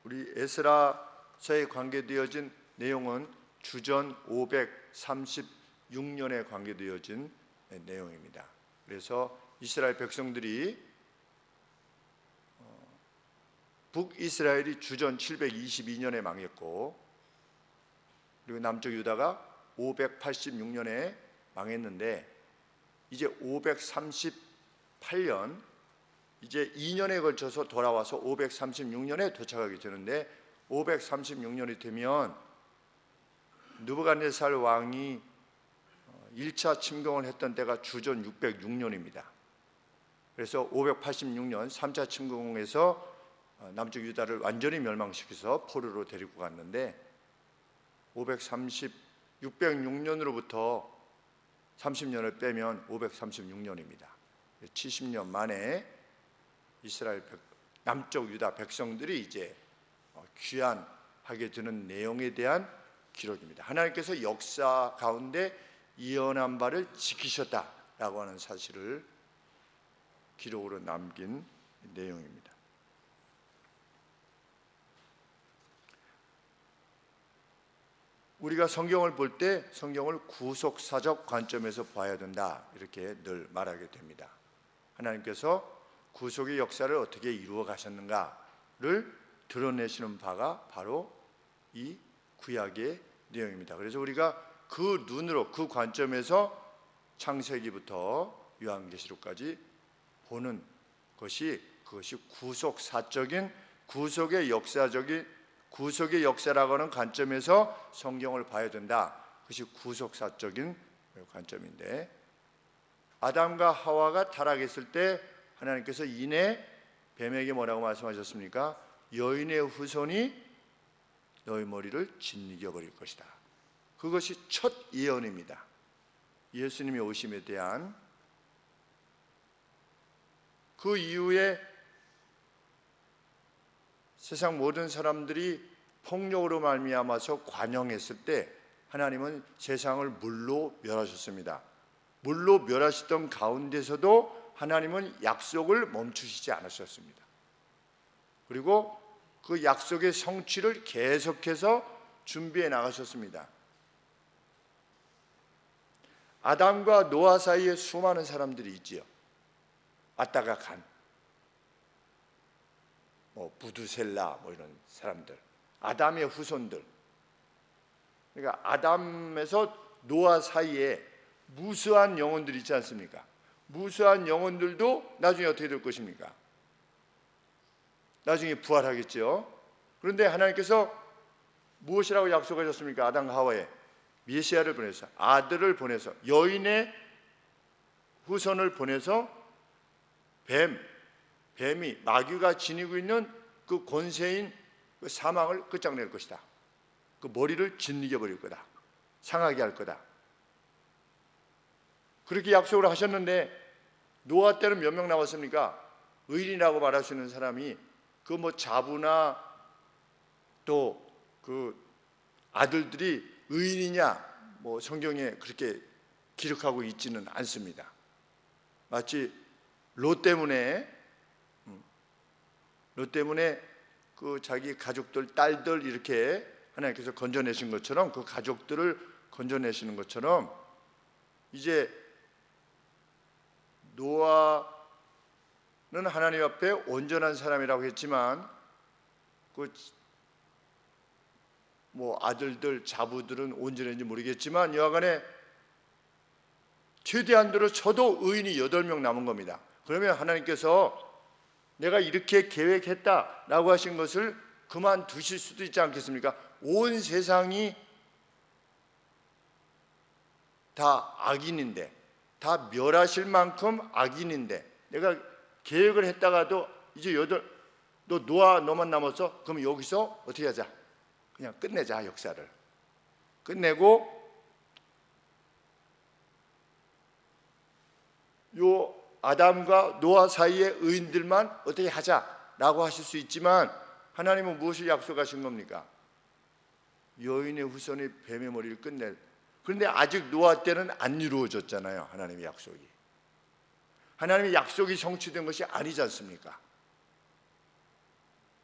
우리 에스라서에 관계되어진 내용은 주전 536년에 관계되어진 내용입니다. 그래서 이스라엘 백성들이 북이스라엘이 주전 722년에 망했고, 그리고 남쪽 유다가 586년에 망했는데, 이제 538년, 이제 2년에 걸쳐서 돌아와서 536년에 도착하게 되는데, 536년이 되면 느부갓네살 왕이 1차 침공을 했던 때가 주전 606년입니다. 그래서 586년 3차 침공에서 남쪽 유다를 완전히 멸망시켜서 포로로 데리고 갔는데, 606년으로부터 30년을 빼면 536년입니다. 70년 만에 이스라엘 남쪽 유다 백성들이 이제 귀환하게 되는 내용에 대한 기록입니다. 하나님께서 역사 가운데 예언한 바를 지키셨다라고 하는 사실을 기록으로 남긴 내용입니다. 우리가 성경을 볼 때 성경을 구속사적 관점에서 봐야 된다, 이렇게 늘 말하게 됩니다. 하나님께서 구속의 역사를 어떻게 이루어 가셨는가를 드러내시는 바가 바로 이 구약의 내용입니다. 그래서 우리가 그 눈으로, 그 관점에서 창세기부터 요한계시록까지 보는 것이, 그것이 구속사적인, 구속의 역사라고 하는 관점에서 성경을 봐야 된다. 그것이 구속사적인 관점인데, 아담과 하와가 타락했을 때 하나님께서 이내 뱀에게 뭐라고 말씀하셨습니까? 여인의 후손이 너희 머리를 짓이겨 버릴 것이다. 그것이 첫 예언입니다. 예수님의 오심에 대한. 그 이후에 세상 모든 사람들이 폭력으로 말미암아서 관영했을 때 하나님은 세상을 물로 멸하셨습니다. 물로 멸하시던 가운데서도 하나님은 약속을 멈추시지 않으셨습니다. 그리고 그 약속의 성취를 계속해서 준비해 나가셨습니다. 아담과 노아 사이에 수많은 사람들이 있지요. 왔다가 간, 부두셀라 이런 사람들, 아담의 후손들. 그러니까 아담에서 노아 사이에 무수한 영혼들이 있지 않습니까? 무수한 영혼들도 나중에 어떻게 될 것입니까? 나중에 부활하겠죠. 그런데 하나님께서 무엇이라고 약속하셨습니까? 아담과 하와에 메시아를 보내서, 아들을 보내서, 여인의 후손을 보내서 뱀이, 마귀가 지니고 있는 그 권세인 그 사망을 끝장낼 것이다. 그 머리를 짓이겨 버릴 거다. 상하게 할 거다. 그렇게 약속을 하셨는데, 노아 때는 몇 명 남았습니까? 의인이라고 말할 수 있는 사람이, 그 자부나 또 그 아들들이 의인이냐, 성경에 그렇게 기록하고 있지는 않습니다. 마치 롯 때문에 그 자기 가족들, 딸들 이렇게 하나님께서 건져내신 것처럼, 그 가족들을 건져내시는 것처럼, 이제 노아는 하나님 앞에 온전한 사람이라고 했지만, 아들들, 자부들은 온전한지 모르겠지만, 여하간에 최대한대로 저도 의인이 8명 남은 겁니다. 그러면 하나님께서 내가 이렇게 계획했다라고 하신 것을 그만두실 수도 있지 않겠습니까? 온 세상이 다 악인인데, 다 멸하실 만큼 악인인데, 내가 계획을 했다가도 이제 너 노아 너만 남았어? 그럼 여기서 어떻게 하자? 그냥 끝내자. 역사를 끝내고 요 아담과 노아 사이의 의인들만 어떻게 하자라고 하실 수 있지만, 하나님은 무엇을 약속하신 겁니까? 여인의 후손이 뱀의 머리를 끝낼. 그런데 아직 노아 때는 안 이루어졌잖아요. 하나님의 약속이. 하나님의 약속이 성취된 것이 아니지 않습니까?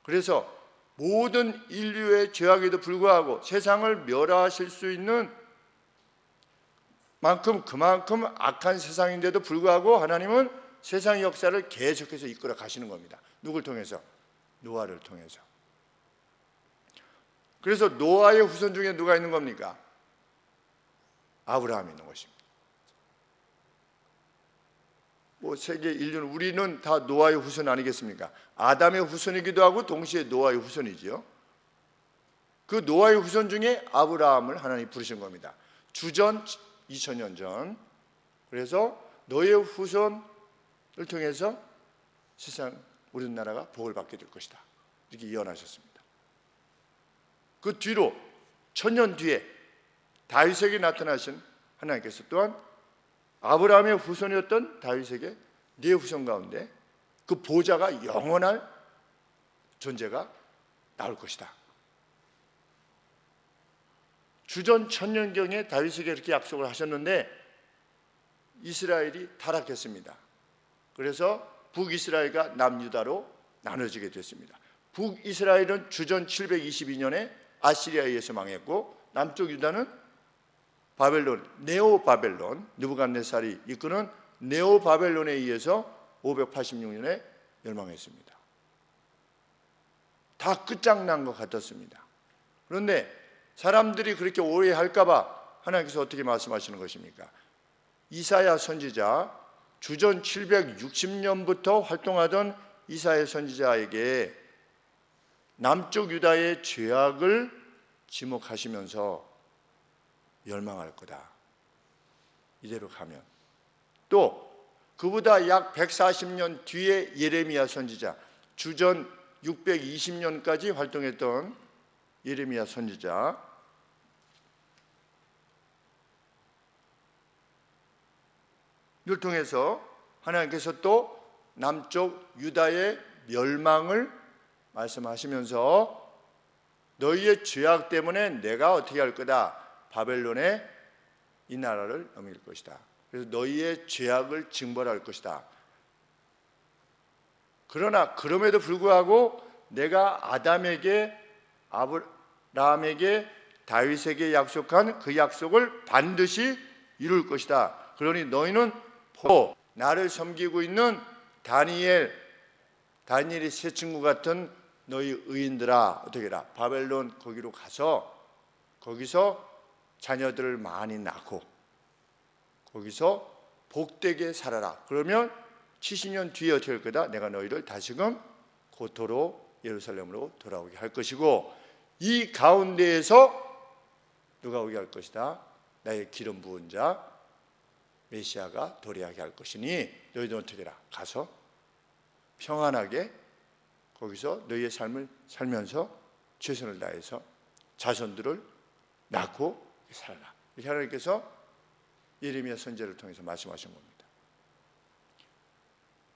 그래서 모든 인류의 죄악에도 불구하고 세상을 멸하실 수 있는 그만큼 악한 세상인데도 불구하고 하나님은 세상 역사를 계속해서 이끌어 가시는 겁니다. 누굴 통해서? 노아를 통해서. 그래서 노아의 후손 중에 누가 있는 겁니까? 아브라함이 있는 것입니다. 세계 인류는, 우리는 다 노아의 후손 아니겠습니까? 아담의 후손이기도 하고 동시에 노아의 후손이지요. 그 노아의 후손 중에 아브라함을 하나님이 부르신 겁니다. 주전 2000년 전. 그래서 너의 후손을 통해서 세상 우리나라가 복을 받게 될 것이다, 이렇게 예언하셨습니다. 그 뒤로 1000년 뒤에 다윗에게 나타나신 하나님께서 또한 아브라함의 후손이었던 다윗에게 네 후손 가운데 그 보좌가 영원할 존재가 나올 것이다. 주전 1000년경에 다윗에게 이렇게 약속을 하셨는데 이스라엘이 타락했습니다. 그래서 북이스라엘과 남유다로 나눠지게 됐습니다. 북이스라엘은 주전 722년에 아시리아에 의해서 망했고, 남쪽 유다는 바벨론, 네오바벨론, 느부갓네살이 이끄는 네오바벨론에 의해서 586년에 멸망했습니다. 다 끝장난 것 같았습니다. 그런데 사람들이 그렇게 오해할까 봐 하나님께서 어떻게 말씀하시는 것입니까? 이사야 선지자, 주전 760년부터 활동하던 이사야 선지자에게 남쪽 유다의 죄악을 지목하시면서 멸망할 거다, 이대로 가면. 또 그보다 약 140년 뒤에 예레미야 선지자, 주전 620년까지 활동했던 예레미야 선지자, 이를 통해서 하나님께서 또 남쪽 유다의 멸망을 말씀하시면서 너희의 죄악 때문에 내가 어떻게 할 거다, 바벨론에 이 나라를 넘길 것이다. 그래서 너희의 죄악을 징벌할 것이다. 그러나 그럼에도 불구하고 내가 아담에게, 아브라함에게, 다윗에게 약속한 그 약속을 반드시 이룰 것이다. 그러니 너희는 나를 섬기고 있는 다니엘이 새 친구 같은 너희 의인들아, 어떻게 해라, 바벨론 거기로 가서 거기서 자녀들을 많이 낳고 거기서 복되게 살아라. 그러면 70년 뒤에 어떻게 할 거다? 내가 너희를 다시금 고토로 예루살렘으로 돌아오게 할 것이고, 이 가운데에서 누가 오게 할 것이다? 나의 기름 부은 자 메시아가 도래하게 할 것이니 너희들은 어떻게 해라? 가서 평안하게 거기서 너희의 삶을 살면서 최선을 다해서 자손들을 낳고 살아라. 이렇게 하나님께서 예레미야 선지자를 통해서 말씀하신 겁니다.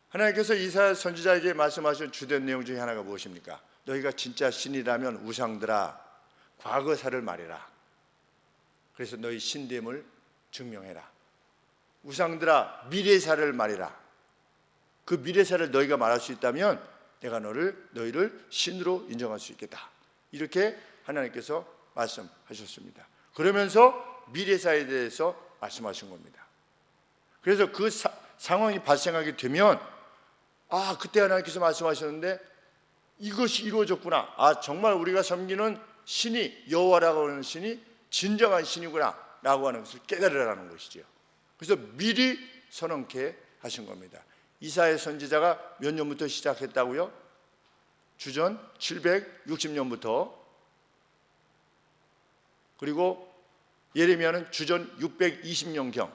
하나님께서 이사야 선지자에게 말씀하신 주된 내용 중에 하나가 무엇입니까? 너희가 진짜 신이라면 우상들아 과거사를 말해라. 그래서 너희 신됨을 증명해라. 우상들아 미래사를 말해라. 그 미래사를 너희가 말할 수 있다면 내가 너희를 신으로 인정할 수 있겠다. 이렇게 하나님께서 말씀하셨습니다. 그러면서 미래사에 대해서 말씀하신 겁니다. 그래서 그 상황이 발생하게 되면 그때 하나님께서 말씀하셨는데 이것이 이루어졌구나. 정말 우리가 섬기는 신이, 여호와라고 하는 신이 진정한 신이구나 라고 하는 것을 깨달으라는 것이죠. 그래서 미리 선언케 하신 겁니다. 이사야 선지자가 몇 년부터 시작했다고요? 주전 760년부터. 그리고 예레미야는 주전 620년경.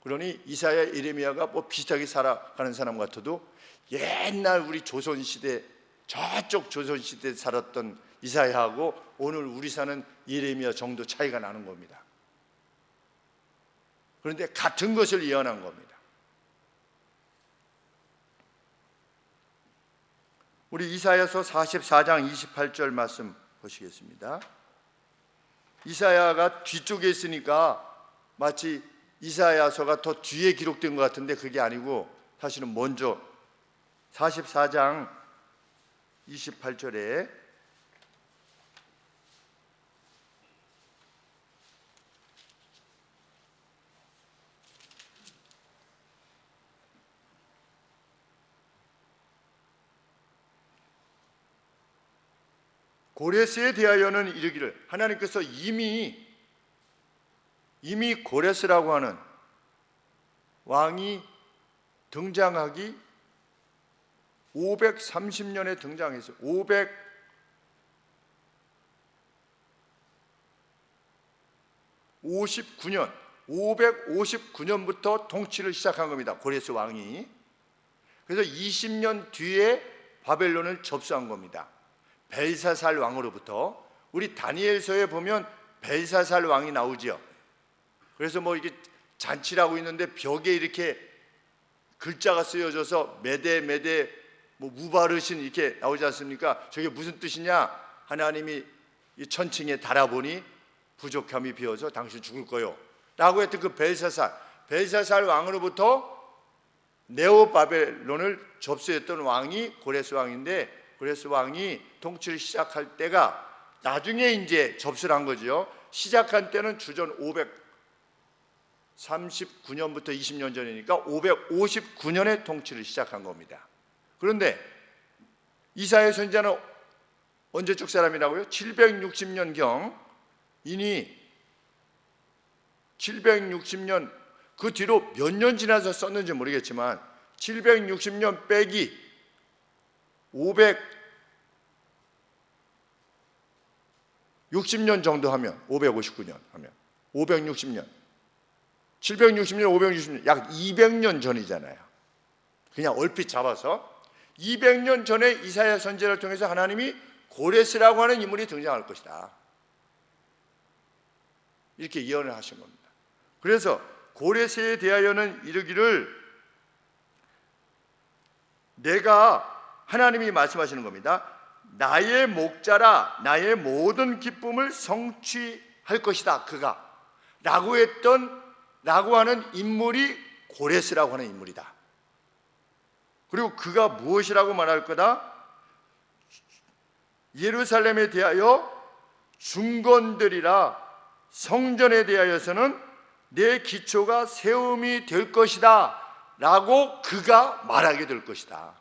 그러니 이사야, 예레미야가 비슷하게 살아가는 사람 같아도 옛날 우리 조선시대, 저쪽 조선시대에 살았던 이사야하고 오늘 우리 사는 예레미야 정도 차이가 나는 겁니다. 그런데 같은 것을 예언한 겁니다. 우리 이사야서 44장 28절 말씀 보시겠습니다. 이사야가 뒤쪽에 있으니까 마치 이사야서가 더 뒤에 기록된 것 같은데 그게 아니고 사실은 먼저 44장 28절에 고레스에 대하여는 이르기를, 하나님께서 이미 고레스라고 하는 왕이 등장하기 530년에 등장했어요. 559년부터 통치를 시작한 겁니다. 고레스 왕이. 그래서 20년 뒤에 바벨론을 접수한 겁니다. 벨사살 왕으로부터. 우리 다니엘서에 보면 벨사살 왕이 나오죠. 그래서 뭐 이게 잔치라고 있는데 벽에 이렇게 글자가 쓰여져서 메데 뭐 무바르신 이렇게 나오지 않습니까? 저게 무슨 뜻이냐? 하나님이 이 천칭에 달아보니 부족함이 비어서 당신 죽을 거요 라고 했던 그 벨사살 왕으로부터 네오 바벨론을 접수했던 왕이 고레스 왕인데, 고레스 왕이 통치를 시작할 때가 나중에 이제 접수를 한 거죠. 시작한 때는 주전 539년부터 20년 전이니까 559년에 통치를 시작한 겁니다. 그런데 이사야 선지자는 언제적 사람이라고요? 760년경. 이니 760년 그 뒤로 몇 년 지나서 썼는지 모르겠지만 760년 빼기 560년 정도 하면 559년 하면 560년 760년 560년 약 200년 전이잖아요. 그냥 얼핏 잡아서 200년 전에 이사야 선지자를 통해서 하나님이 고레스라고 하는 인물이 등장할 것이다, 이렇게 예언을 하신 겁니다. 그래서 고레스에 대하여는 이르기를, 내가, 하나님이 말씀하시는 겁니다. 나의 목자라 나의 모든 기쁨을 성취할 것이다 그가 라고 하는 인물이 고레스라고 하는 인물이다. 그리고 그가 무엇이라고 말할 거다? 예루살렘에 대하여 중건들이라 성전에 대하여서는 내 기초가 세움이 될 것이다 라고 그가 말하게 될 것이다.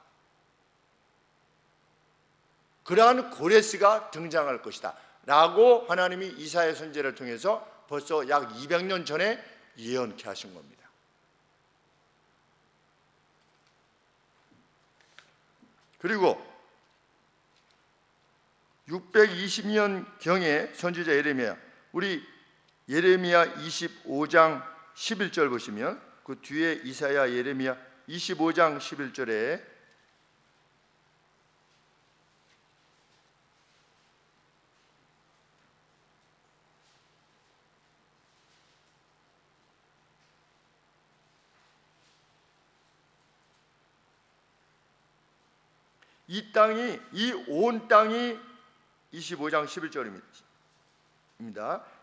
그러한 고레스가 등장할 것이다 라고 하나님이 이사야 선지자를 통해서 벌써 약 200년 전에 예언케 하신 겁니다. 그리고 620년경에 선지자 예레미야, 우리 예레미야 25장 11절 보시면 그 뒤에 이사야, 예레미야 25장 11절에 이 온 땅이 25장 11절입니다.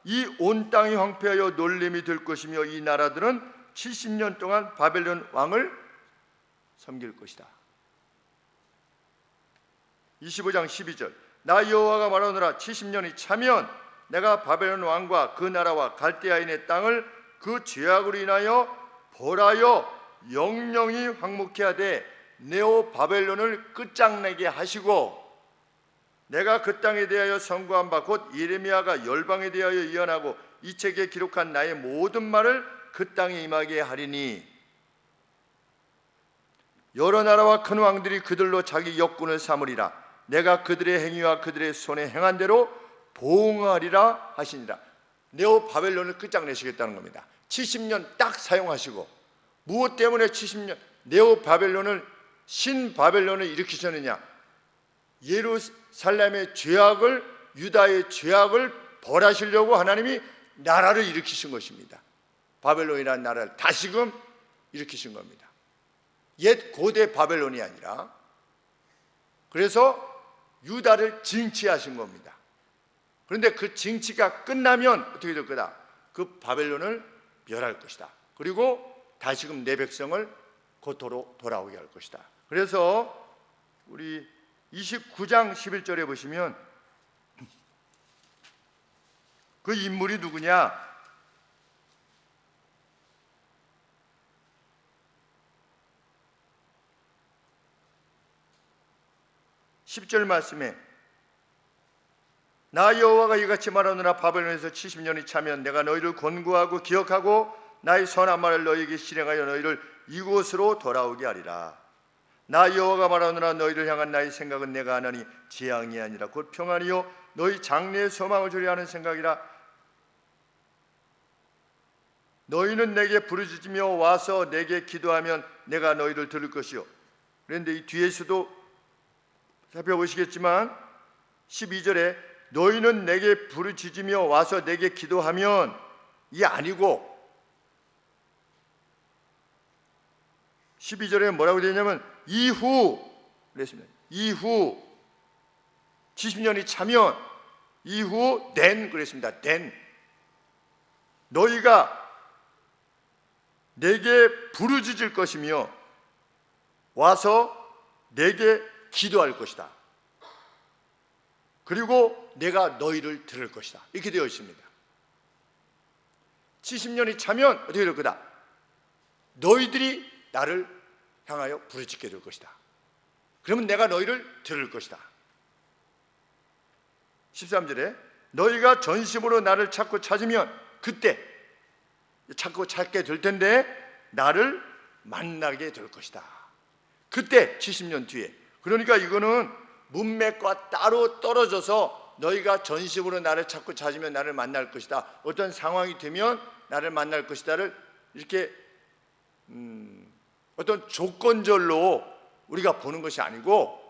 이 온 땅이 황폐하여 놀림이 될 것이며 이 나라들은 70년 동안 바벨론 왕을 섬길 것이다. 25장 12절, 나 여호와가 말하노라. 70년이 차면 내가 바벨론 왕과 그 나라와 갈대아인의 땅을 그 죄악으로 인하여 벌하여 영영이 황무케 하되 네오 바벨론을 끝장내게 하시고, 내가 그 땅에 대하여 선고한 바 곧 예레미야가 열방에 대하여 예언하고 이 책에 기록한 나의 모든 말을 그 땅에 임하게 하리니, 여러 나라와 큰 왕들이 그들로 자기 역군을 삼으리라. 내가 그들의 행위와 그들의 손에 행한 대로 보응하리라 하시니라. 네오 바벨론을 끝장내시겠다는 겁니다. 70년 딱 사용하시고, 무엇 때문에 70년 네오 바벨론을, 신 바벨론을 일으키셨느냐? 예루살렘의 죄악을, 유다의 죄악을 벌하시려고 하나님이 나라를 일으키신 것입니다. 바벨론이라는 나라를 다시금 일으키신 겁니다. 옛 고대 바벨론이 아니라. 그래서 유다를 징치하신 겁니다. 그런데 그 징치가 끝나면 어떻게 될 거다? 그 바벨론을 멸할 것이다. 그리고 다시금 내 백성을 고토로 돌아오게 할 것이다. 그래서 우리 29장 11절에 보시면 그 인물이 누구냐? (10절) 말씀에 나 여호와가 이같이 말하노라. 바벨론에서 70년이 차면 내가 너희를 권고하고 기억하고 나의 선한 말을 너희에게 실행하여 너희를 이곳으로 돌아오게 하리라. 나 여호와가 말하노라. 너희를 향한 나의 생각은 내가 하나니 재앙이 아니라 곧 평안이요 너희 장래의 소망을 주려 하는 생각이라. 너희는 내게 부르짖으며 와서 내게 기도하면 내가 너희를 들을 것이요. 그런데 이 뒤에서도 살펴보시겠지만 12절에 너희는 내게 부르짖으며 와서 내게 기도하면 이 아니고 12절에 뭐라고 되냐면 이후 그랬습니다. 이후 70년이 차면 이후 then 그랬습니다. then 너희가 내게 부르짖을 것이며 와서 내게 기도할 것이다. 그리고 내가 너희를 들을 것이다. 이렇게 되어 있습니다. 70년이 차면 어떻게 될 거다? 너희들이 나를 향하여 부르짖게 될 것이다. 그러면 내가 너희를 들을 것이다. 13절에 너희가 전심으로 나를 찾고 찾으면 그때 찾고 찾게 될 텐데 나를 만나게 될 것이다. 그때 70년 뒤에. 그러니까 이거는 문맥과 따로 떨어져서 너희가 전심으로 나를 찾고 찾으면 나를 만날 것이다. 어떤 상황이 되면 나를 만날 것이다를 이렇게 어떤 조건절로 우리가 보는 것이 아니고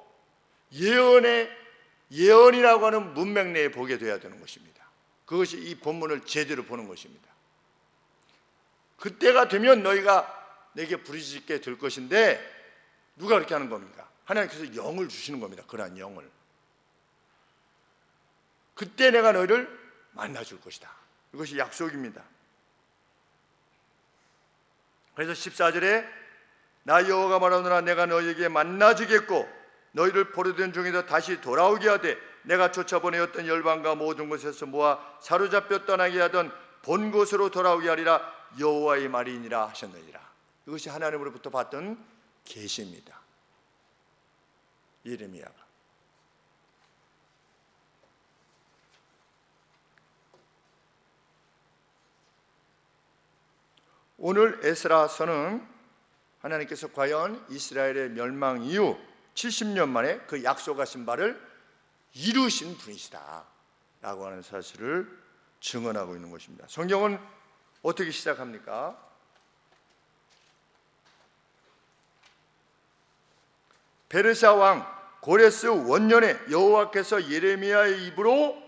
예언이라고 하는 문맥 내에 보게 돼야 되는 것입니다. 그것이 이 본문을 제대로 보는 것입니다. 그때가 되면 너희가 내게 부르짖게 될 것인데 누가 그렇게 하는 겁니까? 하나님께서 영을 주시는 겁니다. 그러한 영을. 그때 내가 너희를 만나줄 것이다. 이것이 약속입니다. 그래서 14절에 나 여호와가 말하노라. 내가 너희에게 만나주겠고 너희를 포로된 중에서 다시 돌아오게 하되 내가 쫓아보내었던 열방과 모든 곳에서 모아 사로잡혀 떠나게 하던 본 곳으로 돌아오게 하리라. 여호와의 말이니라 하셨느니라. 이것이 하나님으로부터 받던 계시입니다. 예레미야가. 오늘 에스라서는 하나님께서 과연 이스라엘의 멸망 이후 70년 만에 그 약속하신 바를 이루신 분이시다 라고 하는 사실을 증언하고 있는 것입니다. 성경은 어떻게 시작합니까? 베르사 왕 고레스 원년에 여호와께서 예레미야의 입으로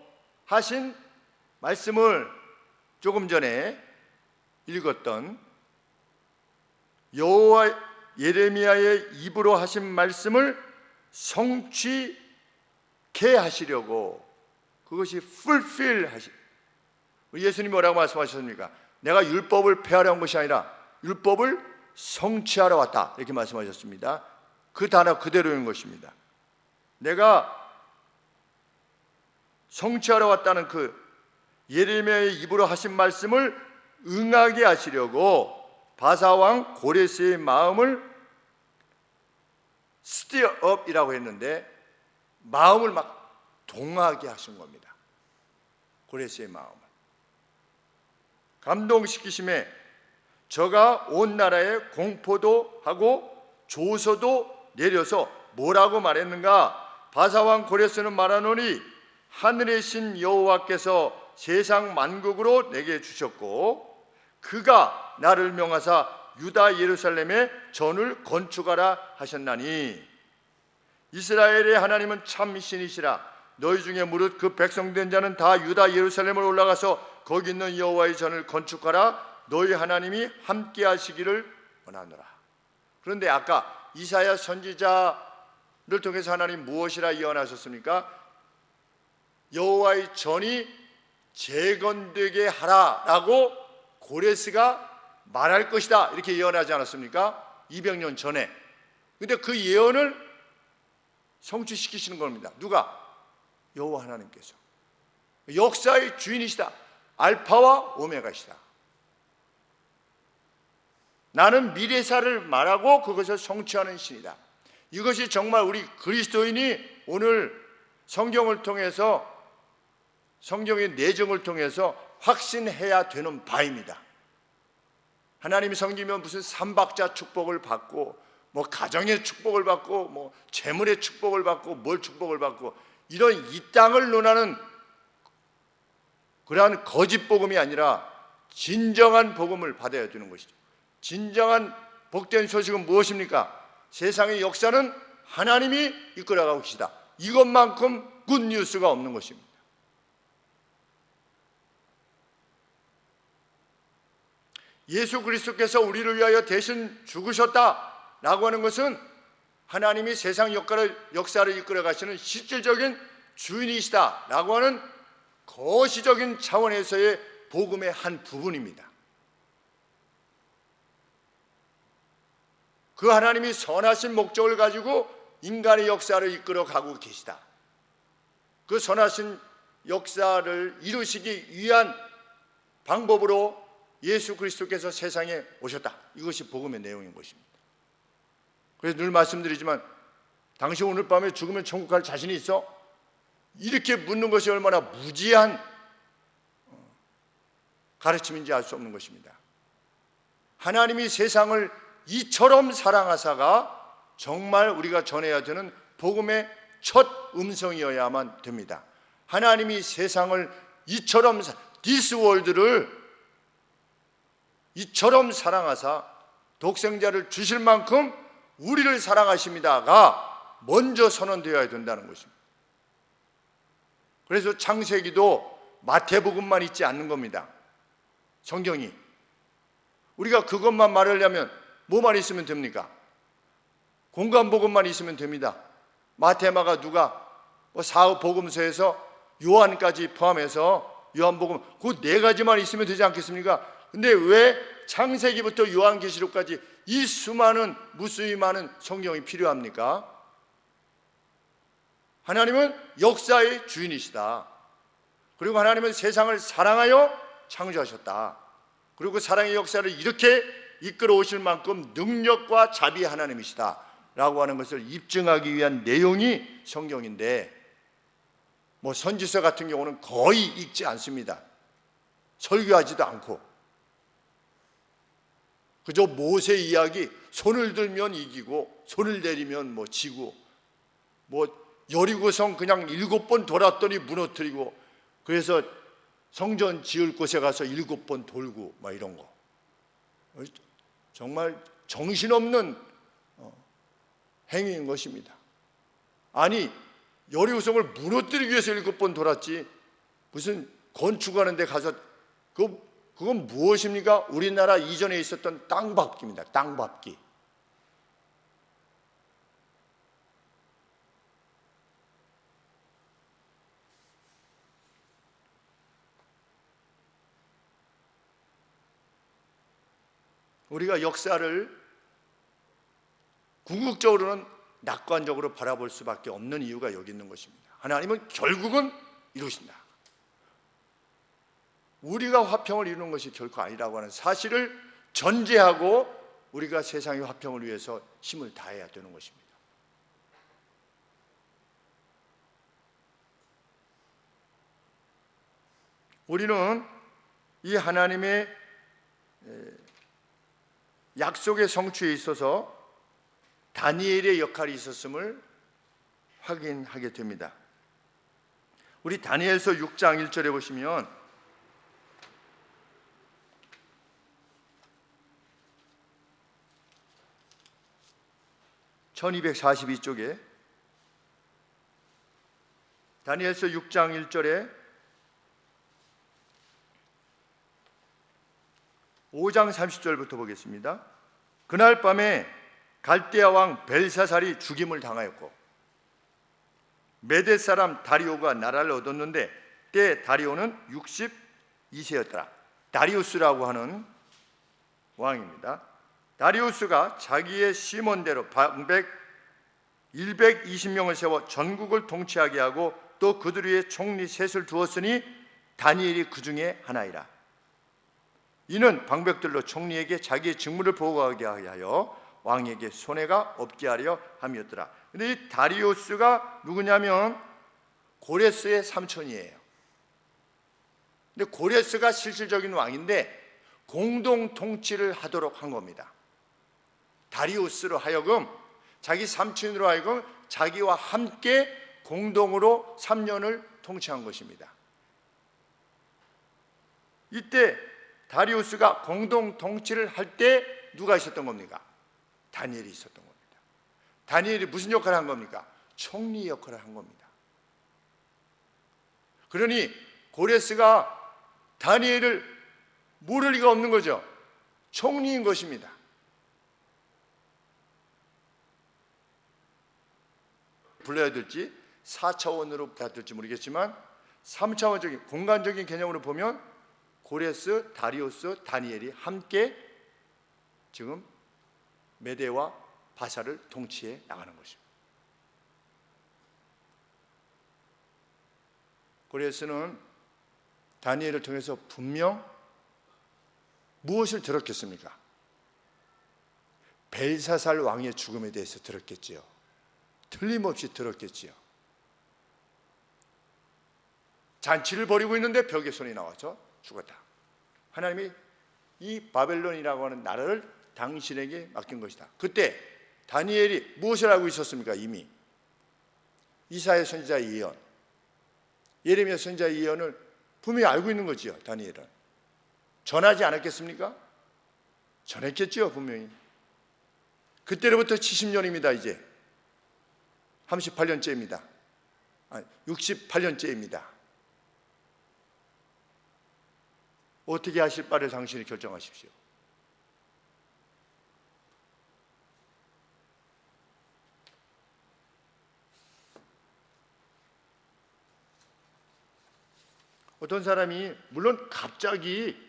하신 말씀을 조금 전에 읽었던 여호와 예레미야의 입으로 하신 말씀을 성취케 하시려고 그것이 fulfill 하시. 예수님이 뭐라고 말씀하셨습니까? 내가 율법을 폐하려 한 것이 아니라 율법을 성취하러 왔다 이렇게 말씀하셨습니다. 그 단어 그대로인 것입니다. 내가 성취하러 왔다는 그 예레미야의 입으로 하신 말씀을 응하게 하시려고 바사왕 고레스의 마음을 stir up이라고 했는데 마음을 막 동하게 하신 겁니다. 고레스의 마음을 감동시키심에 저가 온 나라에 공포도 하고 조서도 내려서 뭐라고 말했는가? 바사왕 고레스는 말하노니 하늘의 신 여호와께서 세상 만국으로 내게 주셨고 그가 나를 명하사 유다 예루살렘에 전을 건축하라 하셨나니 이스라엘의 하나님은 참 신이시라. 너희 중에 무릇 그 백성된 자는 다 유다 예루살렘으로 올라가서 거기 있는 여호와의 전을 건축하라. 너희 하나님이 함께 하시기를 원하노라. 그런데 아까 이사야 선지자를 통해서 하나님 무엇이라 예언하셨습니까? 여호와의 전이 재건되게 하라라고 고레스가 말할 것이다 이렇게 예언하지 않았습니까? 200년 전에. 근데 그 예언을 성취시키시는 겁니다. 누가? 여호와 하나님께서. 역사의 주인이시다. 알파와 오메가시다. 나는 미래사를 말하고 그것을 성취하는 신이다. 이것이 정말 우리 그리스도인이 오늘 성경을 통해서 성경의 내정을 통해서 확신해야 되는 바입니다. 하나님이 섬기면 무슨 삼박자 축복을 받고 뭐 가정의 축복을 받고 뭐 재물의 축복을 받고 뭘 축복을 받고 이런 이 땅을 논하는 그러한 거짓 복음이 아니라 진정한 복음을 받아야 되는 것이죠. 진정한 복된 소식은 무엇입니까? 세상의 역사는 하나님이 이끌어가고 계시다. 이것만큼 굿뉴스가 없는 것입니다. 예수 그리스도께서 우리를 위하여 대신 죽으셨다라고 하는 것은 하나님이 세상 역사를 이끌어 가시는 실질적인 주인이시다라고 하는 거시적인 차원에서의 복음의 한 부분입니다. 그 하나님이 선하신 목적을 가지고 인간의 역사를 이끌어 가고 계시다. 그 선하신 역사를 이루시기 위한 방법으로 예수 그리스도께서 세상에 오셨다. 이것이 복음의 내용인 것입니다. 그래서 늘 말씀드리지만 당신 오늘 밤에 죽으면 천국 갈 자신이 있어? 이렇게 묻는 것이 얼마나 무지한 가르침인지 알 수 없는 것입니다. 하나님이 세상을 이처럼 사랑하사가 정말 우리가 전해야 되는 복음의 첫 음성이어야만 됩니다. 하나님이 세상을 이처럼 this world를 이처럼 사랑하사 독생자를 주실 만큼 우리를 사랑하십니다가 먼저 선언되어야 된다는 것입니다. 그래서 창세기도 마태복음만 있지 않는 겁니다. 성경이 우리가 그것만 말하려면 뭐만 있으면 됩니까? 공간복음만 있으면 됩니다. 마태, 마가, 누가 사복음서에서 요한까지 포함해서 요한복음 그 네 가지만 있으면 되지 않겠습니까? 근데 왜 창세기부터 요한계시록까지 이 수많은 무수히 많은 성경이 필요합니까? 하나님은 역사의 주인이시다. 그리고 하나님은 세상을 사랑하여 창조하셨다. 그리고 사랑의 역사를 이렇게 이끌어 오실 만큼 능력과 자비 하나님이시다 라고 하는 것을 입증하기 위한 내용이 성경인데 뭐 선지서 같은 경우는 거의 읽지 않습니다. 설교하지도 않고 그저 모세 이야기 손을 들면 이기고 손을 내리면 뭐 지고 뭐 여리고성 그냥 7번 돌았더니 무너뜨리고 그래서 성전 지을 곳에 가서 7번 돌고 막 이런 거 정말 정신없는 행위인 것입니다. 아니 여리고성을 무너뜨리기 위해서 7번 돌았지 무슨 건축하는 데 가서 그건 무엇입니까? 우리나라 이전에 있었던 땅밟기입니다. 땅밟기. 우리가 역사를 궁극적으로는 낙관적으로 바라볼 수밖에 없는 이유가 여기 있는 것입니다. 하나님은 결국은 이루신다. 우리가 화평을 이루는 것이 결코 아니라고 하는 사실을 전제하고 우리가 세상의 화평을 위해서 힘을 다해야 되는 것입니다. 우리는 이 하나님의 약속의 성취에 있어서 다니엘의 역할이 있었음을 확인하게 됩니다. 우리 다니엘서 6장 1절에 보시면 1242쪽에 다니엘서 6장 1절에 5장 30절부터 보겠습니다. 그날 밤에 갈대아 왕 벨사살이 죽임을 당하였고 메대 사람 다리오가 나라를 얻었는데 때 다리오는 62세였더라. 다리우스라고 하는 왕입니다. 다리우스가 자기의 심원대로 방백 120명을 세워 전국을 통치하게 하고 또 그들 위에 총리 셋을 두었으니 다니엘이 그 중에 하나이라. 이는 방백들로 총리에게 자기의 직무를 보고하게 하여 왕에게 손해가 없게 하려 함이었더라. 근데 이 다리우스가 누구냐면 고레스의 삼촌이에요. 근데 고레스가 실질적인 왕인데 공동 통치를 하도록 한 겁니다. 다리우스로 하여금 자기 삼촌으로 하여금 자기와 함께 공동으로 3년을 통치한 것입니다. 이때 다리우스가 공동 통치를 할 때 누가 있었던 겁니까? 다니엘이 있었던 겁니다. 다니엘이 무슨 역할을 한 겁니까? 총리 역할을 한 겁니다. 그러니 고레스가 다니엘을 모를 리가 없는 거죠. 총리인 것입니다. 불러야 될지 4차원으로 봐야 될지 모르겠지만 3차원적인 공간적인 개념으로 보면 고레스, 다리우스, 다니엘이 함께 지금 메대와 바사를 통치해 나가는 것입니다. 고레스는 다니엘을 통해서 분명 무엇을 들었겠습니까? 벨사살 왕의 죽음에 대해서 들었겠지요. 틀림없이 들었겠지요. 잔치를 벌이고 있는데 벽에 손이 나와서 죽었다. 하나님이 이 바벨론이라고 하는 나라를 당신에게 맡긴 것이다. 그때 다니엘이 무엇을 알고 있었습니까? 이미 이사야 선지자의 예언, 예레미야 선지자의 예언을 분명히 알고 있는 거지요. 다니엘은 전하지 않았겠습니까? 전했겠지요. 분명히. 그때로부터 70년입니다. 이제 38년째입니다. 68년째입니다. 어떻게 하실 바를 당신이 결정하십시오. 어떤 사람이 물론 갑자기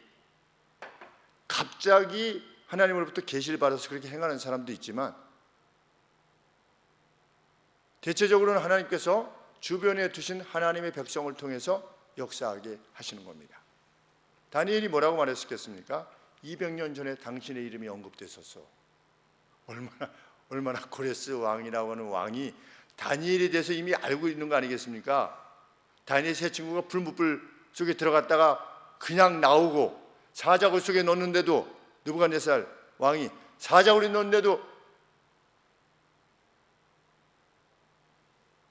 하나님으로부터 계시를 받아서 그렇게 행하는 사람도 있지만 대체적으로는 하나님께서 주변에 두신 하나님의 백성을 통해서 역사하게 하시는 겁니다. 다니엘이 뭐라고 말했었겠습니까? 200년 전에 당신의 이름이 언급됐었어. 얼마나 고레스 왕이라고 하는 왕이 다니엘에 대해서 이미 알고 있는 거 아니겠습니까? 다니엘 세 친구가 불못불 속에 들어갔다가 그냥 나오고 사자굴 속에 넣었는데도 느부갓네살 왕이 사자굴에 넣었는데도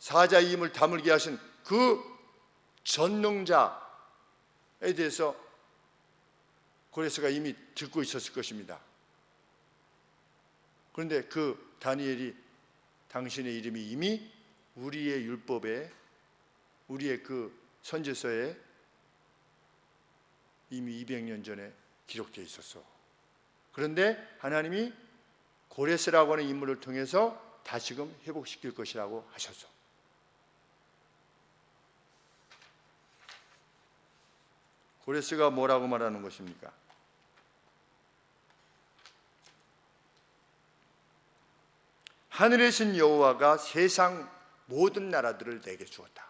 사자의 힘을 다물게 하신 그 전능자에 대해서 고레스가 이미 듣고 있었을 것입니다. 그런데 그 다니엘이 당신의 이름이 이미 우리의 율법에, 우리의 그 선지서에 이미 200년 전에 기록되어 있었어. 그런데 하나님이 고레스라고 하는 인물을 통해서 다시금 회복시킬 것이라고 하셨어. 고레스가 뭐라고 말하는 것입니까? 하늘에 신 여호와가 세상 모든 나라들을 내게 주었다.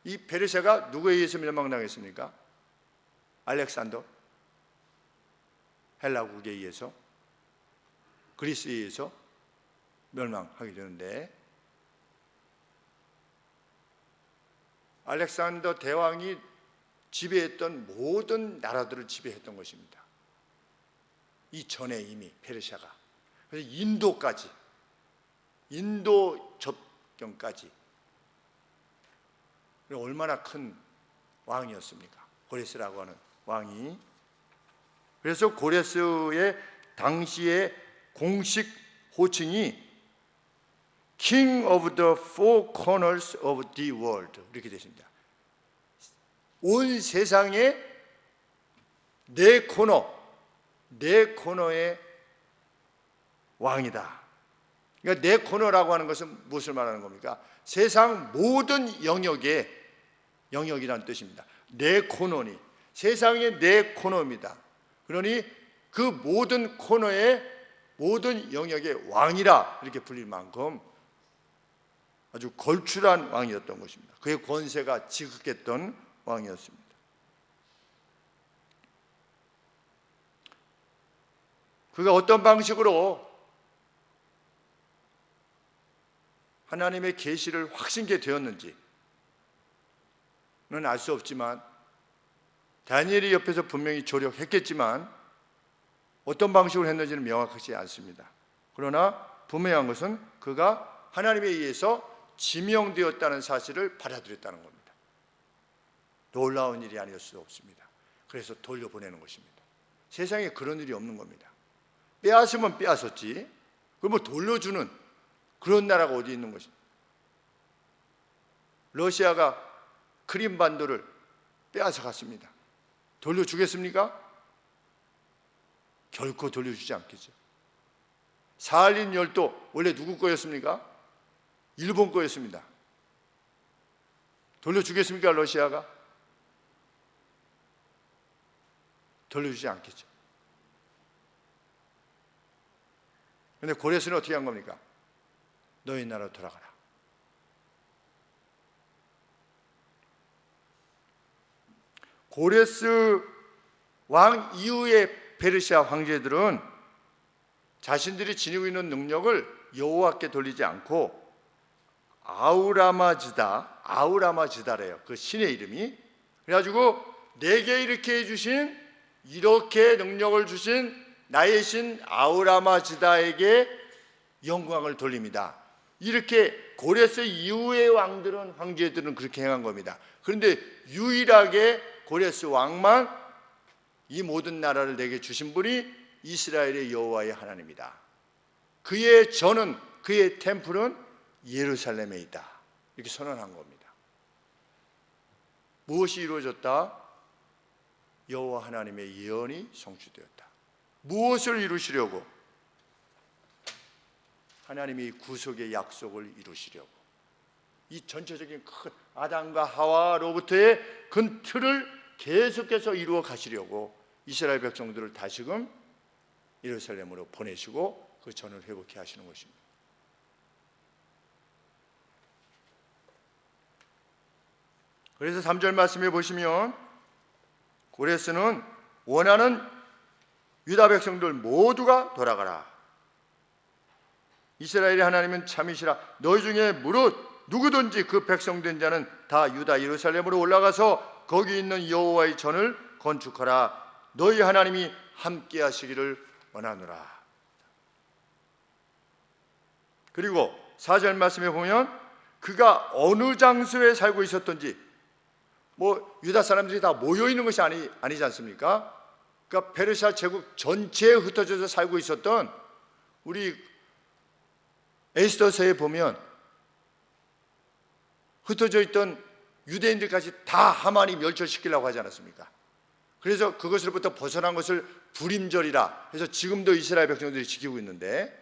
이 페르시아가 누구에 의해서 멸망당했습니까? 알렉산더, 헬라국에 의해서, 그리스에 의해서 멸망하게 되는데 알렉산더 대왕이 지배했던 모든 나라들을 지배했던 것입니다. 이전에 이미 페르시아가, 그래서 인도까지, 인도 접경까지 얼마나 큰 왕이었습니까? 고레스라고 하는 왕이. 그래서 고레스의 당시의 공식 호칭이 King of the Four Corners of the World 이렇게 되십니다. 온 세상의 네 코너의 왕이다. 그러니까 네 코너라고 하는 것은 무엇을 말하는 겁니까? 세상 모든 영역이라는 뜻입니다. 네 코너니 세상의 네 코너입니다. 그러니 그 모든 코너의 모든 영역의 왕이라 이렇게 불릴 만큼 아주 걸출한 왕이었던 것입니다. 그의 권세가 지극했던 왕이었습니다. 그가 어떤 방식으로 하나님의 계시를 확신케 되었는지, 알 수 없지만 다니엘이 옆에서 분명히 조력했겠지만 어떤 방식으로 했는지는 명확하지 않습니다. 그러나 분명한 것은 그가 하나님에 의해서 지명되었다는 사실을 받아들였다는 겁니다. 놀라운 일이 아닐 수 없습니다. 그래서 돌려보내는 것입니다. 세상에 그런 일이 없는 겁니다. 빼앗으면 빼앗았지 그걸 돌려주는 그런 나라가 어디 있는 것입니까? 러시아가 크림반도를 빼앗아 갔습니다. 돌려주겠습니까? 결코 돌려주지 않겠죠. 사할린 열도 원래 누구 거였습니까? 일본 거였습니다. 돌려주겠습니까? 러시아가? 돌려주지 않겠죠. 그런데 고레스는 어떻게 한 겁니까? 너희 나라로 돌아가라. 고레스 왕 이후의 페르시아 황제들은 자신들이 지니고 있는 능력을 여호와께 돌리지 않고 아우라마지다래요. 그 신의 이름이. 그래가지고 내게 이렇게 해주신, 이렇게 능력을 주신 나의 신 아우라마지다에게 영광을 돌립니다. 이렇게 고레스 이후의 왕들은, 황제들은 그렇게 행한 겁니다. 그런데 유일하게 고레스 왕만 이 모든 나라를 내게 주신 분이 이스라엘의 여호와의 하나님이다. 그의 전은, 그의 템플은 예루살렘에 있다. 이렇게 선언한 겁니다. 무엇이 이루어졌다? 여호와 하나님의 예언이 성취되었다. 무엇을 이루시려고? 하나님이 구속의 약속을 이루시려고. 이 전체적인 큰 아담과 하와로부터의 큰 틀을 계속해서 이루어 가시려고 이스라엘 백성들을 다시금 예루살렘으로 보내시고 그 전을 회복해 하시는 것입니다. 그래서 3절 말씀에 보시면 고레스는 원하는 유다 백성들 모두가 돌아가라. 이스라엘의 하나님은 참이시라. 너희 중에 무릇 누구든지 그 백성된 자는 다 유다 예루살렘으로 올라가서 거기 있는 여호와의 전을 건축하라. 너희 하나님이 함께 하시기를 원하노라. 그리고 4절 말씀에 보면 그가 어느 장소에 살고 있었던지, 유다 사람들이 다 모여 있는 것이 아니지 않습니까? 그러니까 페르시아 제국 전체에 흩어져서 살고 있었던, 우리 에스더서에 보면 흩어져 있던 유대인들까지 다 하만이 멸절시키려고 하지 않았습니까? 그래서 그것으로부터 벗어난 것을 불임절이라 해서 지금도 이스라엘 백성들이 지키고 있는데,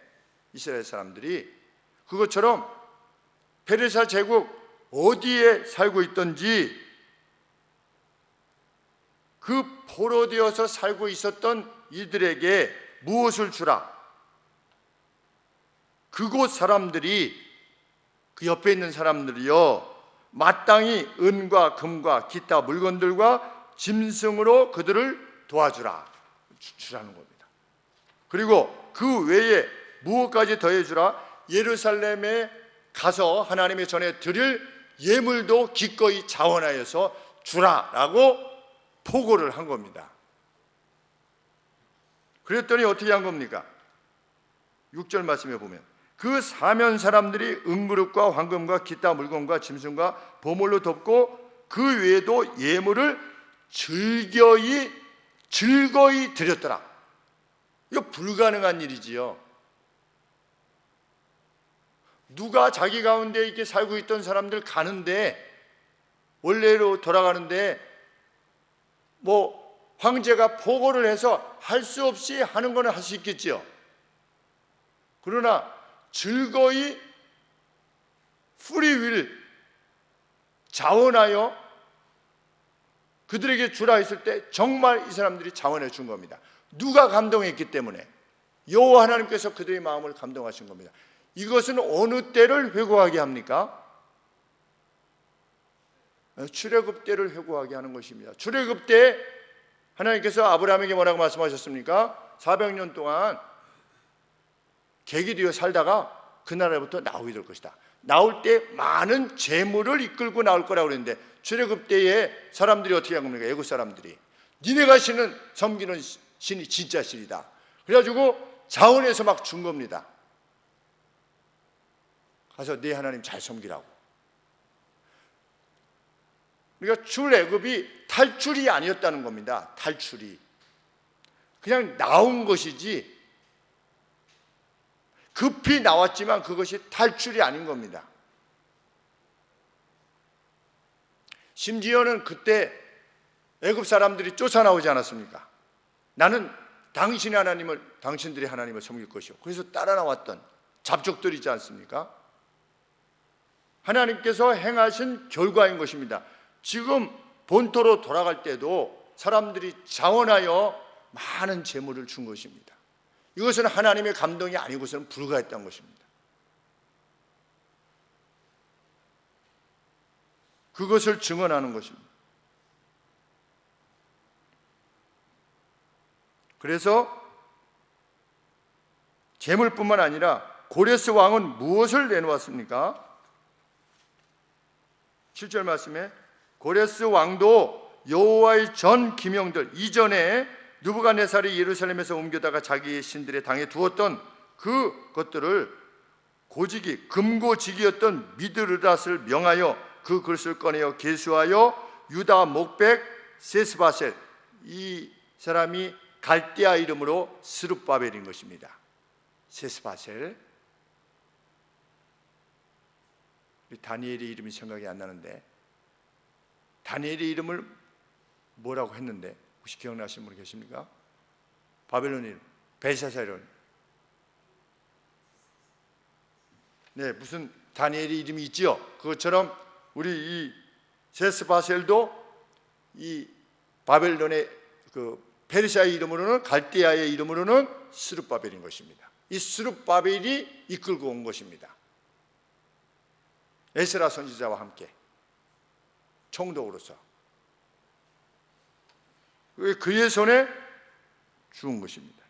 이스라엘 사람들이 그것처럼 페르시아 제국 어디에 살고 있던지 그 포로되어서 살고 있었던 이들에게 무엇을 주라. 그곳 사람들이, 그 옆에 있는 사람들이요, 마땅히 은과 금과 기타 물건들과 짐승으로 그들을 도와주라. 주라는 겁니다. 그리고 그 외에 무엇까지 더해주라. 예루살렘에 가서 하나님의 전에 드릴 예물도 기꺼이 자원하여서 주라라고 포고를 한 겁니다. 그랬더니 어떻게 한 겁니까? 6절 말씀에 보면 그 사면 사람들이 은그릇과 황금과 기타 물건과 짐승과 보물로 덮고 그 외에도 예물을 즐거이 드렸더라. 이거 불가능한 일이지요. 누가 자기 가운데 이렇게 살고 있던 사람들 가는데, 원래로 돌아가는데 황제가 포고를 해서 할 수 없이 하는 거는 할 수 있겠지요. 그러나 즐거이 프리윌 자원하여 그들에게 주라 했을 때 정말 이 사람들이 자원해 준 겁니다. 누가 감동했기 때문에? 여호와 하나님께서 그들의 마음을 감동하신 겁니다. 이것은 어느 때를 회고하게 합니까? 출애굽 때를 회고하게 하는 것입니다. 출애굽 때 하나님께서 아브라함에게 뭐라고 말씀하셨습니까? 400년 동안 객이 되어 살다가 그 나라로부터 나오게 될 것이다. 나올 때 많은 재물을 이끌고 나올 거라고 그랬는데 출애굽 때에 사람들이 어떻게 한 겁니까? 애국 사람들이 니네가 섬기는 신이 진짜 신이다. 그래가지고 자원해서 막 준 겁니다. 가서 네 하나님 잘 섬기라고. 그러니까 출애굽이 탈출이 아니었다는 겁니다. 탈출이 그냥 나온 것이지, 급히 나왔지만 그것이 탈출이 아닌 겁니다. 심지어는 그때 애굽 사람들이 쫓아나오지 않았습니까? 나는 당신의 하나님을, 당신들의 하나님을 섬길 것이요. 그래서 따라 나왔던 잡족들이 있지 않습니까? 하나님께서 행하신 결과인 것입니다. 지금 본토로 돌아갈 때도 사람들이 자원하여 많은 재물을 준 것입니다. 이것은 하나님의 감동이 아니고서는 불가했던 것입니다. 그것을 증언하는 것입니다. 그래서 재물뿐만 아니라 고레스 왕은 무엇을 내놓았습니까? 7절 말씀에 고레스 왕도 여호와의 전 기명들, 이전에 느부갓네살이 예루살렘에서 옮겨다가 자기의 신들의 당에 두었던 그 것들을 고지기, 금고지기였던 미드르닷을 명하여 그 그릇을 꺼내어 계수하여 유다 목백 세스바셀, 이 사람이 갈대아 이름으로 스룹바벨인 것입니다. 세스바셀. 다니엘의 이름이 생각이 안 나는데 다니엘의 이름을 뭐라고 했는데 혹시 기억나시는 분 계십니까? 바벨론 이름 벨사사론. 네, 무슨 다니엘의 이름이 있지요. 그것처럼 우리 이 세스바셀도 이 바벨론의 그 페르시아의 이름으로는, 갈대아의 이름으로는 스룹바벨인 것입니다. 이 스룹바벨이 이끌고 온 것입니다. 에스라 선지자와 함께 총독으로서 그의 손에 주은 것입니다.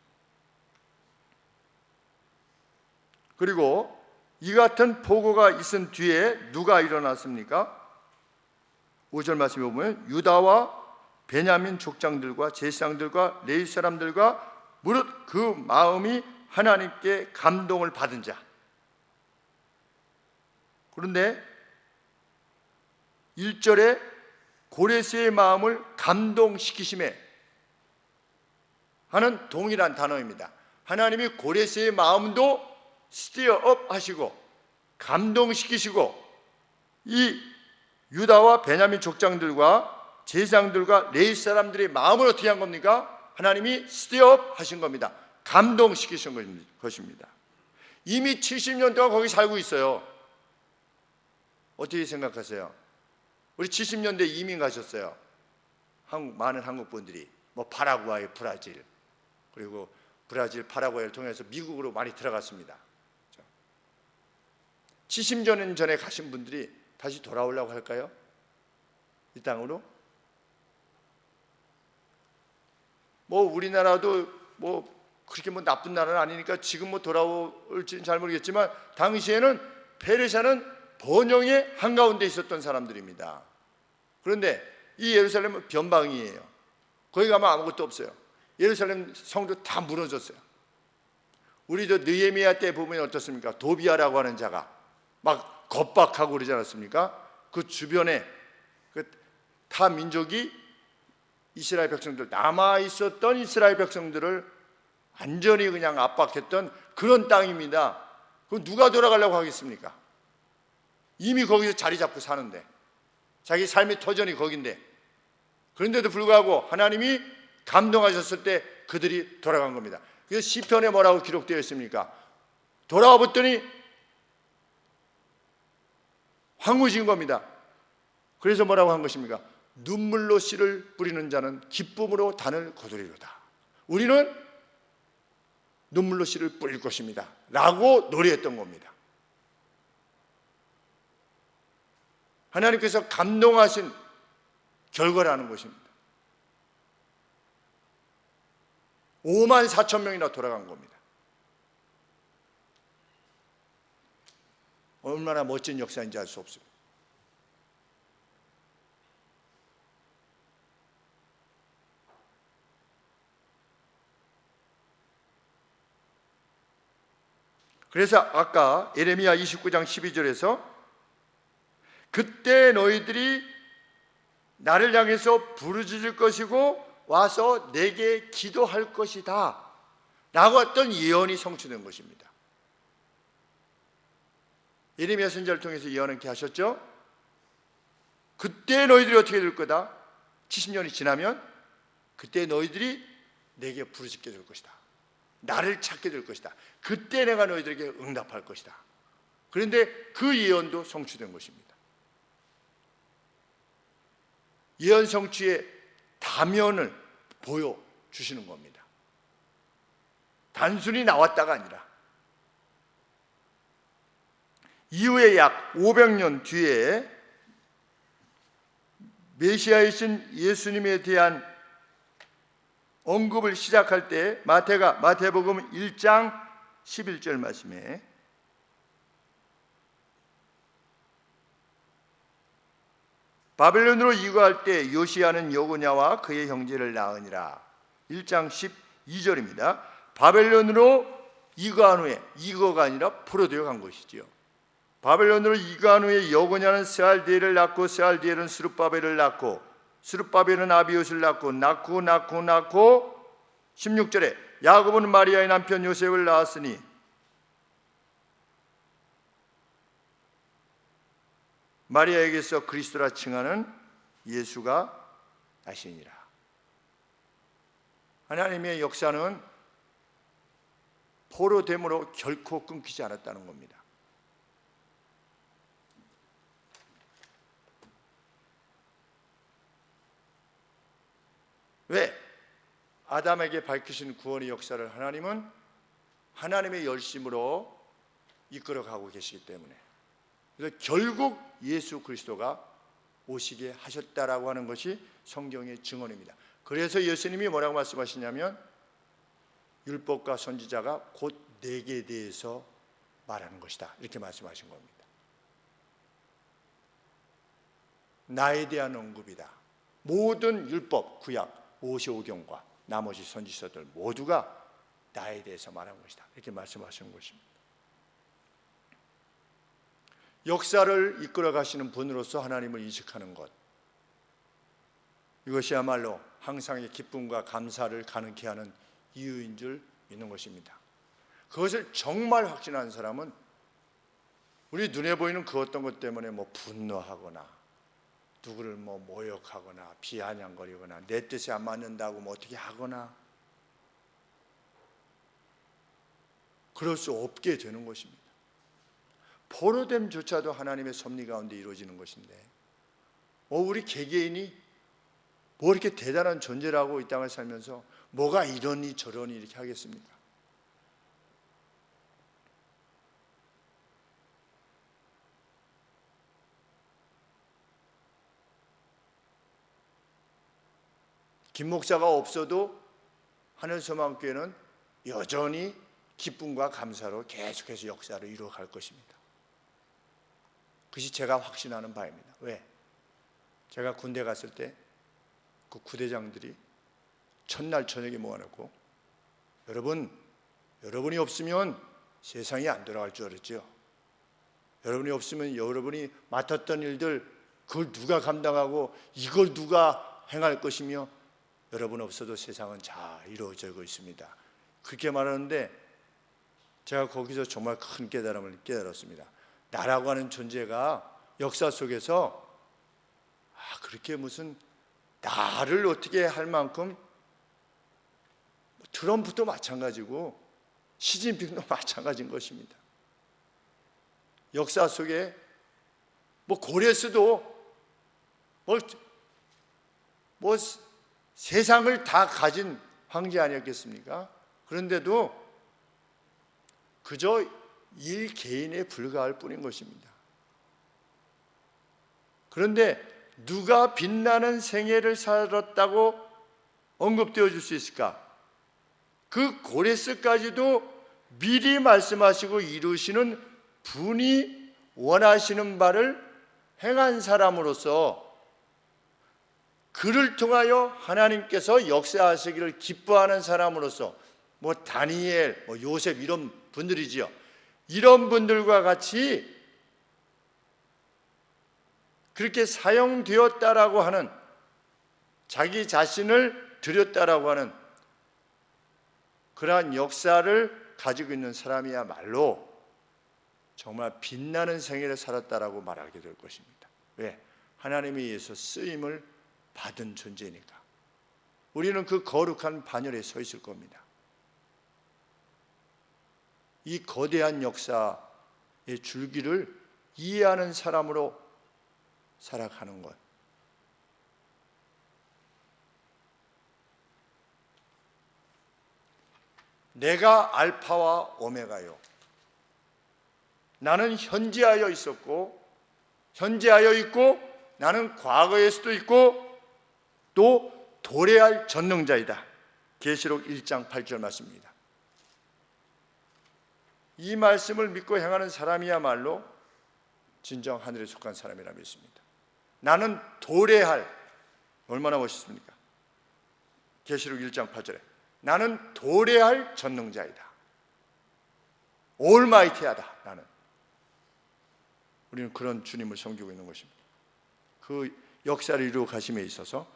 그리고 이 같은 보고가 있은 뒤에 누가 일어났습니까? 5절 말씀에 보면 유다와 베냐민 족장들과 제사장들과 레위 사람들과 무릇 그 마음이 하나님께 감동을 받은 자. 그런데 1절에 고레스의 마음을 감동시키심에 하는 동일한 단어입니다. 하나님이 고레스의 마음도 스티어업 하시고 감동시키시고 이 유다와 베냐민 족장들과 제사장들과 레위 사람들의 마음을 어떻게 한 겁니까? 하나님이 스티어업 하신 겁니다. 감동시키신 것입니다. 이미 70년 동안 거기 살고 있어요. 어떻게 생각하세요? 우리 70년대 이민 가셨어요. 많은 한국 분들이 뭐 파라과이, 브라질, 그리고 브라질, 파라과이를 통해서 미국으로 많이 들어갔습니다. 70년 전에 가신 분들이 다시 돌아오려고 할까요? 이 땅으로? 뭐 우리나라도 뭐 그렇게 뭐 나쁜 나라는 아니니까 지금 뭐 돌아올지는 잘 모르겠지만 당시에는 페르시아는 번영의 한가운데 있었던 사람들입니다. 그런데 이 예루살렘은 변방이에요. 거기 가면 아무것도 없어요. 예루살렘 성도 다 무너졌어요. 우리도 느헤미야 때 보면 어떻습니까? 도비아라고 하는 자가 막 겁박하고 그러지 않았습니까? 그 주변에 그 타 민족이 이스라엘 백성들, 남아 있었던 이스라엘 백성들을 완전히 그냥 압박했던 그런 땅입니다. 그럼 누가 돌아가려고 하겠습니까? 이미 거기서 자리 잡고 사는데, 자기 삶의 터전이 거긴데, 그런데도 불구하고 하나님이 감동하셨을 때 그들이 돌아간 겁니다. 그래서 시편에 뭐라고 기록되어 있습니까? 돌아와 봤더니 황무지인 겁니다. 그래서 뭐라고 한 것입니까? 눈물로 씨를 뿌리는 자는 기쁨으로 단을 거두리로다. 우리는 눈물로 씨를 뿌릴 것입니다 라고 노래했던 겁니다. 하나님께서 감동하신 결과라는 것입니다. 5만 4천 명이나 돌아간 겁니다. 얼마나 멋진 역사인지 알 수 없습니다. 그래서 아까 예레미야 29장 12절에서 그때 너희들이 나를 향해서 부르짖을 것이고 와서 내게 기도할 것이다 라고 했던 예언이 성취된 것입니다. 예레미야 선지자를 통해서 예언은 이렇게 하셨죠. 그때 너희들이 어떻게 될 거다? 70년이 지나면 그때 너희들이 내게 부르짖게 될 것이다. 나를 찾게 될 것이다. 그때 내가 너희들에게 응답할 것이다. 그런데 그 예언도 성취된 것입니다. 예언 성취의 다면을 보여주시는 겁니다. 단순히 나왔다가 아니라 이후에 약 500년 뒤에 메시아이신 예수님에 대한 언급을 시작할 때 마태복음 1장 11절 말씀에 바벨론으로 이거할 때 요시야는 여고냐와 그의 형제를 낳으니라. 1장 12절입니다. 바벨론으로 이거한 후에, 이거가 아니라 포로되어 간 것이지요. 바벨론으로 이거한 후에 여고냐는 스알디엘을 낳고 스알디엘은 스룹바벨을 낳고 스룹바벨은 아비옷을 낳고 16절에 야곱은 마리아의 남편 요셉을 낳았으니 마리아에게서 그리스도라 칭하는 예수가 나시니라. 하나님의 역사는 포로됨으로 결코 끊기지 않았다는 겁니다. 왜? 아담에게 밝히신 구원의 역사를 하나님은 하나님의 열심으로 이끌어가고 계시기 때문에, 그래서 결국 예수 그리스도가 오시게 하셨다라고 하는 것이 성경의 증언입니다. 그래서 예수님이 뭐라고 말씀하시냐면 율법과 선지자가 곧 내게 대해서 말하는 것이다 이렇게 말씀하신 겁니다. 나에 대한 언급이다. 모든 율법, 구약, 모세오경과 나머지 선지서들 모두가 나에 대해서 말한 것이다 이렇게 말씀하시는 것입니다. 역사를 이끌어 가시는 분으로서 하나님을 인식하는 것, 이것이야말로 항상의 기쁨과 감사를 가능케 하는 이유인 줄 믿는 것입니다. 그것을 정말 확신하는 사람은 우리 눈에 보이는 그 어떤 것 때문에 분노하거나 누구를 모욕하거나 비아냥거리거나 내 뜻에 안 맞는다고 어떻게 하거나 그럴 수 없게 되는 것입니다. 포로됨조차도 하나님의 섭리 가운데 이루어지는 것인데 우리 개개인이 이렇게 대단한 존재라고 이 땅을 살면서 뭐가 이러니 저러니 이렇게 하겠습니까? 김 목사가 없어도 하늘소망교회는 여전히 기쁨과 감사로 계속해서 역사를 이루어갈 것입니다. 그것이 제가 확신하는 바입니다. 왜? 제가 군대 갔을 때 그 구대장들이 첫날 저녁에 모아놓고 여러분이 없으면 세상이 안 돌아갈 줄 알았죠. 여러분이 없으면 여러분이 맡았던 일들 그걸 누가 감당하고 이걸 누가 행할 것이며 여러분 없어도 세상은 잘 이루어지고 있습니다. 그렇게 말하는데 제가 거기서 정말 큰 깨달음을 깨달았습니다. 나라고 하는 존재가 역사 속에서 그렇게 무슨 나를 어떻게 할 만큼 트럼프도 마찬가지고 시진핑도 마찬가지인 것입니다. 역사 속에 고레스도 세상을 다 가진 황제 아니었겠습니까? 그런데도 그저 일 개인에 불과할 뿐인 것입니다. 그런데 누가 빛나는 생애를 살았다고 언급되어 줄 수 있을까? 그 고레스까지도 미리 말씀하시고 이루시는 분이 원하시는 바를 행한 사람으로서 그를 통하여 하나님께서 역사하시기를 기뻐하는 사람으로서 다니엘, 요셉 이런 분들이지요. 이런 분들과 같이 그렇게 사용되었다라고 하는, 자기 자신을 드렸다라고 하는 그러한 역사를 가지고 있는 사람이야말로 정말 빛나는 생애를 살았다라고 말하게 될 것입니다. 왜? 하나님에 의해서 쓰임을 받은 존재니까. 우리는 그 거룩한 반열에 서 있을 겁니다. 이 거대한 역사의 줄기를 이해하는 사람으로 살아가는 것. 내가 알파와 오메가요. 나는 현재하여 있었고, 현재하여 있고, 나는 과거의 수도 있고, 또 도래할 전능자이다. 계시록 1장 8절 말씀입니다. 이 말씀을 믿고 행하는 사람이야말로 진정 하늘에 속한 사람이라 믿습니다. 나는 도래할, 얼마나 멋있습니까? 계시록 1장 8절에 나는 도래할 전능자이다. 올마이티하다. 나는. 우리는 그런 주님을 섬기고 있는 것입니다. 그 역사를 이루어 가심에 있어서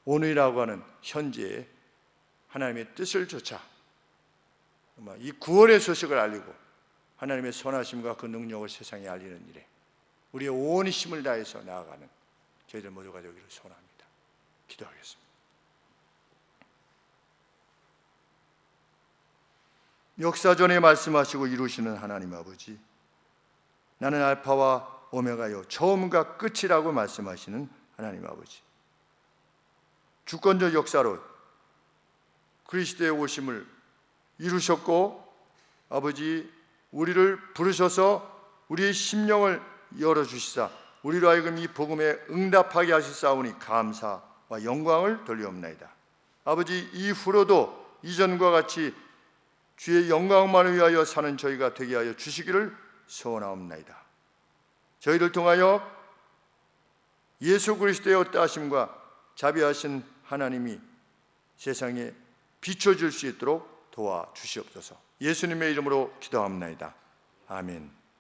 오늘이라고 하는 현재에 하나님의 뜻을 좇아 이 구원의 소식을 알리고 하나님의 선하심과 그 능력을 세상에 알리는 일에 우리의 온 힘을 다해서 나아가는 저희들 모두가 되기를 소원합니다. 기도하겠습니다. 역사전에 말씀하시고 이루시는 하나님 아버지, 나는 알파와 오메가요 처음과 끝이라고 말씀하시는 하나님 아버지, 주권적 역사로 그리스도의 오심을 이루셨고, 아버지 우리를 부르셔서 우리의 심령을 열어주시사 우리로 하여금 이 복음에 응답하게 하시사오니 감사와 영광을 돌리옵나이다. 아버지 이후로도 이전과 같이 주의 영광만을 위하여 사는 저희가 되게 하여 주시기를 소원하옵나이다. 저희를 통하여 예수 그리스도의 어떠하심과 자비하신 하나님이 세상에 비춰질 수 있도록 도와주시옵소서. 예수님의 이름으로 기도합나이다. 아멘.